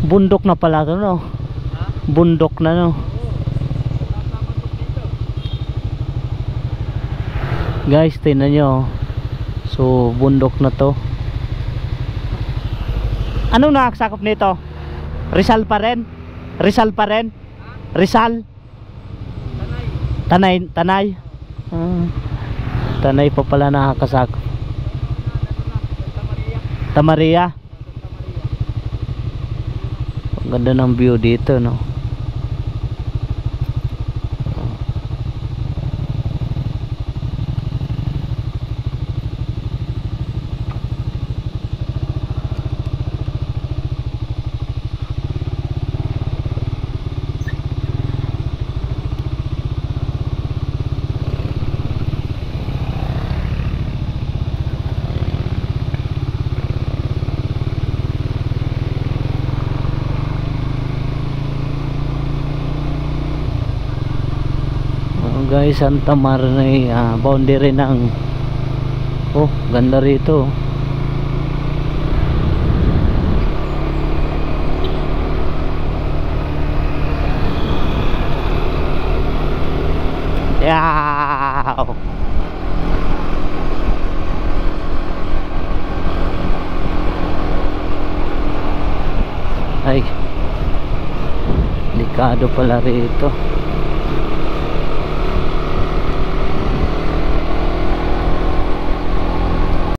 Bundok na pala to, no? Bundok na, no? Guys, tingnan nyo. So, bundok na to. Anong nakasakop nito? Rizal pa rin? Rizal pa rin? Rizal? Tanay. Tanay? Tanay pa pala nakakasakop. Tamaria. Ang ganda ng view dito, no? Guys, Santa Maria, boundary ng ganda rito. Yaw! Ay, delikado pala rito.